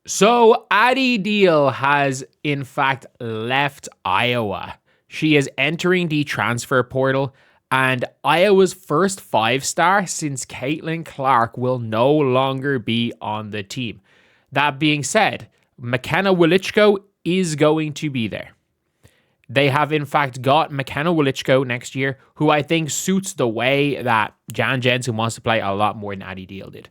So Addie Deal has in fact left Iowa. She is entering the transfer portal, and Iowa's first 5-star since Caitlin Clark will no longer be on the team. That being said, McKenna Woliczko is going to be there. They have in fact got McKenna Woliczko next year, who I think suits the way that Jan Jensen wants to play a lot more than Addie Deal did.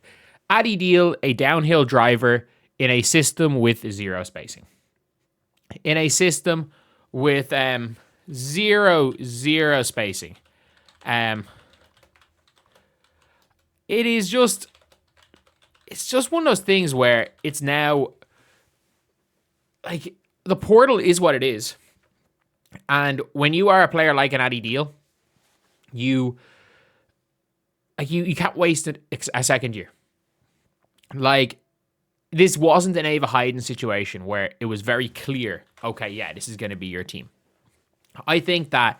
Addie Deal, a downhill driver in a system with zero spacing. In a system with zero spacing. It's just one of those things where it's now like the portal is what it is. And when you are a player like an Addie Deal, you can't waste a second year. Like, this wasn't an Ava Hayden situation where it was very clear, okay, yeah, this is going to be your team. I think that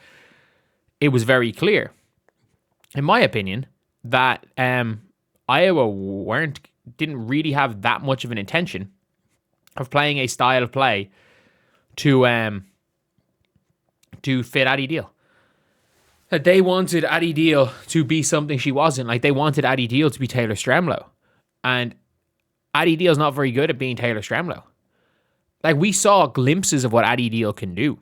it was very clear, in my opinion, that Iowa didn't really have that much of an intention of playing a style of play to fit Addie Deal. That they wanted Addie Deal to be something she wasn't. Like, they wanted Addie Deal to be Taylor Stremlo. And Addie Deal's not very good at being Taylor Stremlo. Like, we saw glimpses of what Addie Deal can do.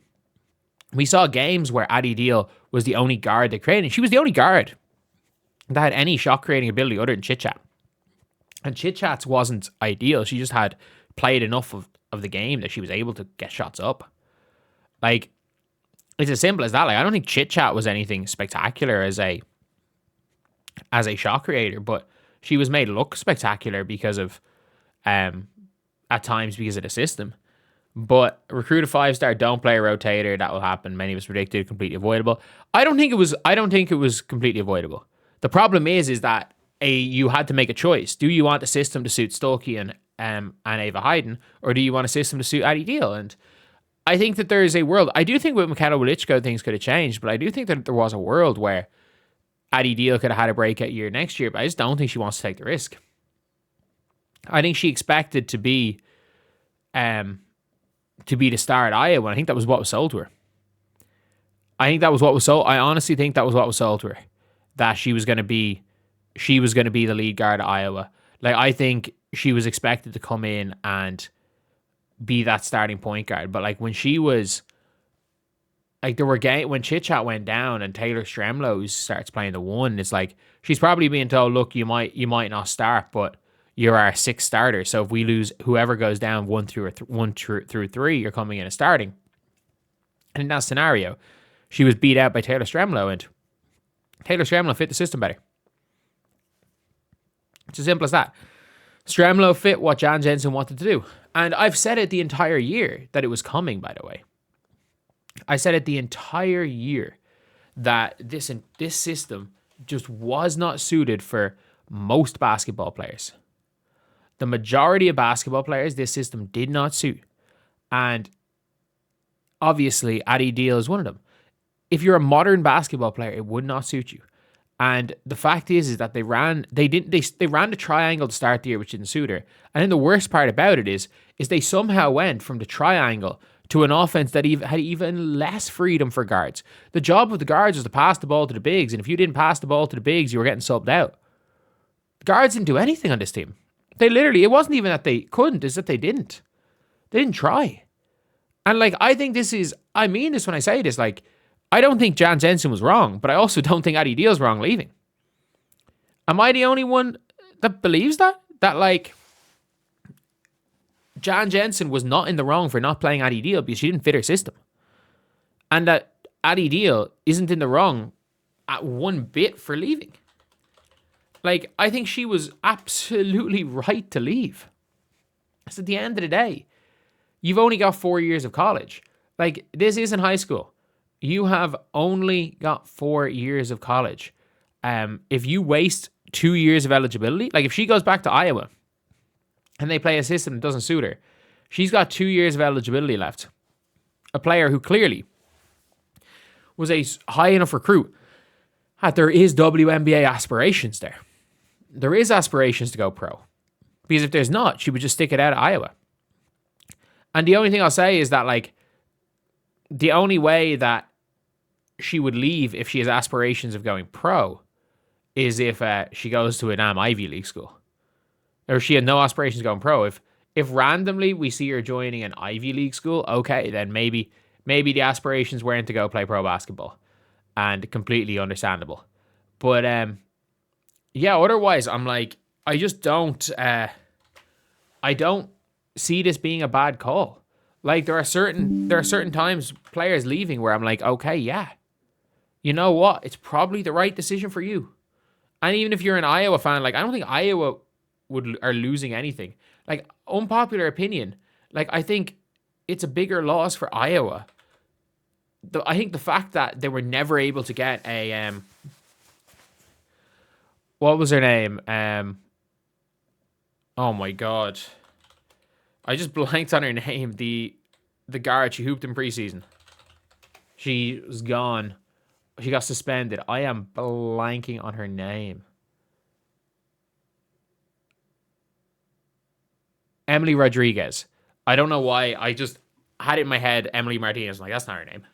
We saw games where Addie Deal was the only guard that created. She was the only guard that had any shot creating ability other than Chit Chat. And Chit Chat's wasn't ideal. She just had played enough of the game that she was able to get shots up. Like, it's as simple as that. Like, I don't think Chit Chat was anything spectacular as a shot creator, but she was made look spectacular because of at times because of the system. But recruit a 5-star, don't play a rotator. That will happen. Many of us predicted completely avoidable. I don't think it was completely avoidable. The problem is that you had to make a choice. Do you want the system to suit Stokey and Ava Hayden, or do you want a system to suit Addie Deal? And I think that there is a world. I do think with McKenna Woliczko things could have changed, but I do think that there was a world where Addie Deal could have had a breakout year next year, but I just don't think she wants to take the risk. I think she expected to be the star at Iowa, and I think that was what was sold to her. I honestly think that was what was sold to her. That she was going to be the lead guard at Iowa. Like, I think she was expected to come in and be that starting point guard. But like, when she was like, when Chit Chat went down and Taylor Stremlo starts playing the 1, it's like she's probably being told, look, you might not start, but you're our 6th starter. So if we lose, whoever goes down 1 through 3, you're coming in and starting. And in that scenario, she was beat out by Taylor Stremlo, and Taylor Stremlo fit the system better. It's as simple as that. Stremlo fit what Jan Jensen wanted to do. And I've said it the entire year that it was coming, by the way. I said it the entire year that this system just was not suited for most basketball players. The majority of basketball players, this system did not suit. And obviously, Addie Deal is one of them. If you're a modern basketball player, it would not suit you. And the fact is that they ran the triangle to start the year, which didn't suit her. And then the worst part about it is they somehow went from the triangle to an offense that had even less freedom for guards. The job of the guards was to pass the ball to the bigs, and if you didn't pass the ball to the bigs, you were getting subbed out. The guards didn't do anything on this team. It wasn't even that they couldn't, it's that they didn't. They didn't try. And like, I mean this when I say this, like, I don't think Jan Jensen was wrong, but I also don't think Addie Deal's wrong leaving. Am I the only one that believes that? That, like, Jan Jensen was not in the wrong for not playing Addie Deal because she didn't fit her system. And that Addie Deal isn't in the wrong at one bit for leaving. Like, I think she was absolutely right to leave. Because at the end of the day, you've only got 4 years of college. Like, this isn't high school. You have only got 4 years of college. If you waste 2 years of eligibility, like if she goes back to Iowa and they play a system that doesn't suit her, she's got 2 years of eligibility left. A player who clearly was a high enough recruit that there is WNBA aspirations there. There is aspirations to go pro. Because if there's not, she would just stick it out at Iowa. And the only thing I'll say is that, like, the only way that she would leave if she has aspirations of going pro is if she goes to an Ivy League school. Or if she had no aspirations of going pro. If randomly we see her joining an Ivy League school, okay, then maybe the aspirations weren't to go play pro basketball. And completely understandable. But yeah, otherwise I'm like, I just don't I don't see this being a bad call. Like, there are certain times players leaving where I'm like, okay, yeah, you know what? It's probably the right decision for you. And even if you're an Iowa fan, like, I don't think Iowa are losing anything. Like, unpopular opinion, like, I think it's a bigger loss for Iowa. I think the fact that they were never able to get a what was her name? Oh my god, I just blanked on her name. The guard, she hooped in preseason. She was gone. She got suspended. I am blanking on her name. Emily Rodriguez. I don't know why. I just had it in my head. Emily Martinez. I'm like, that's not her name.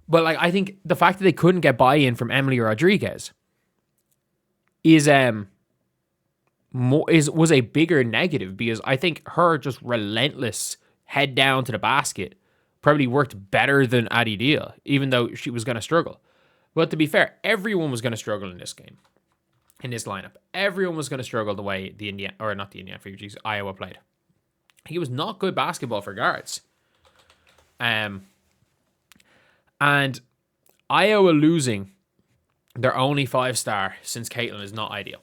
But, like, I think the fact that they couldn't get buy-in from Emily Rodriguez was a bigger negative, because I think her just relentless head down to the basket probably worked better than Addie Deal, even though she was going to struggle. But to be fair, everyone was going to struggle in this game, in this lineup. Everyone was going to struggle the way Iowa played. It was not good basketball for guards. And Iowa losing their only 5-star since Caitlin is not ideal.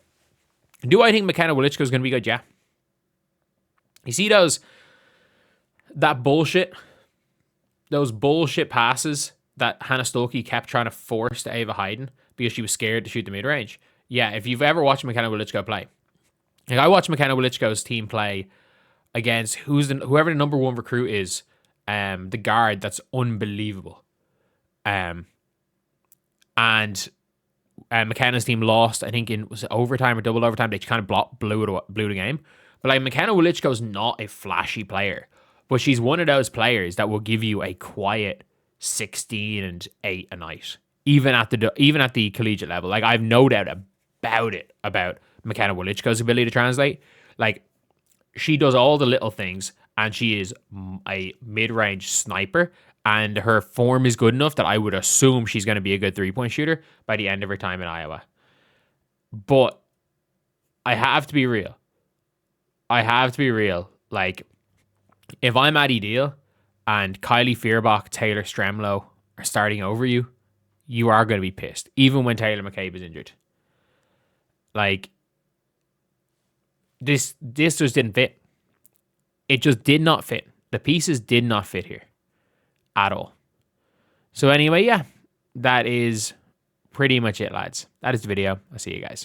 Do I think McKenna Woliczko is going to be good? Yeah. You see those bullshit passes that Hannah Stuckey kept trying to force to Ava Hayden because she was scared to shoot the mid-range? Yeah, if you've ever watched McKenna Woliczko play, like, I watched McKenna Woliczko's team play against whoever the number one recruit is, the guard that's unbelievable. And McKenna's team lost, I think, was it overtime or double overtime? They kind of blew the game. But, like, McKenna Woliczko is not a flashy player, but she's one of those players that will give you a quiet 16 and 8 a night, even at the collegiate level. Like, I have no doubt about McKenna Woliczko's ability to translate. Like, she does all the little things, and she is a mid-range sniper. And her form is good enough that I would assume she's going to be a good three-point shooter by the end of her time in Iowa. But I have to be real. Like, if I'm Addie Deal and Kylie Feuerbach, Taylor Stremlo are starting over you, you are going to be pissed, even when Taylor McCabe is injured. Like, this just didn't fit. It just did not fit. The pieces did not fit here at all. So anyway, yeah, that is pretty much it, lads. That is the video. I'll see you guys.